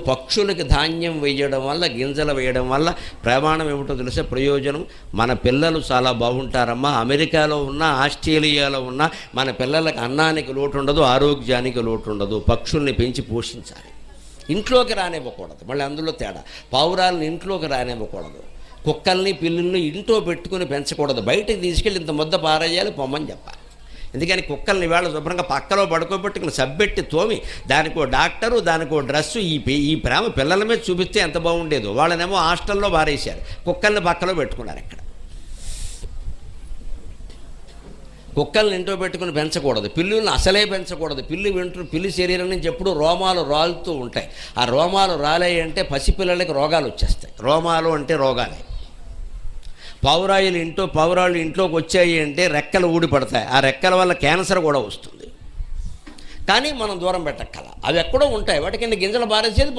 పక్షులకి ధాన్యం వేయడం వల్ల, గింజలు వేయడం వల్ల ప్రమాణం ఏమిటో తెలిసే ప్రయోజనం. మన పిల్లలు చాలా బాగుంటారమ్మా. అమెరికాలో ఉన్న, ఆస్ట్రేలియాలో ఉన్న మన పిల్లలకి అన్నానికి లోటు ఉండదు, ఆరోగ్యానికి లోటు ఉండదు. పక్షుల్ని పెంచి పోషించాలి. ఇంట్లోకి రానివ్వకూడదు. మళ్ళీ అందులో తేడా. పావురాలను ఇంట్లోకి రానివ్వకూడదు. కుక్కల్ని పిల్లుల్ని ఇంట్లో పెట్టుకుని పెంచకూడదు. బయటకు తీసుకెళ్ళి ఇంత ముద్ద పారేయాలి, పొమ్మని చెప్పాలి. ఎందుకని కుక్కల్ని వేళ శుభ్రంగా పక్కలో పడుకోబెట్టుకుని సబ్బెట్టి తోమి దానికో డాక్టరు, దానికో డ్రెస్సు, ఈ ప్రేమ పిల్లల మీద చూపిస్తే ఎంత బాగుండేదో. వాళ్ళనేమో హాస్టల్లో పారేశారు, కుక్కల్ని పక్కలో పెట్టుకున్నారు. ఇక్కడ కుక్కల్ని ఇంట్లో పెట్టుకుని పెంచకూడదు. పిల్లుల్ని అసలే పెంచకూడదు. పిల్లి శరీరం నుంచి ఎప్పుడూ రోమాలు రాలుతూ ఉంటాయి. ఆ రోమాలు రాలాయి అంటే పసిపిల్లలకి రోగాలు వచ్చేస్తాయి. రోమాలు అంటే రోగాలే. పావురాళ్ళు ఇంట్లోకి వచ్చాయి అంటే రెక్కలు ఊడిపడతాయి. ఆ రెక్కల వల్ల క్యాన్సర్ కూడా వస్తుంది. కానీ మనం దూరం పెట్టక్కల. అవి ఎక్కడో ఉంటాయి. వాటి కింద గింజలు బారేసేది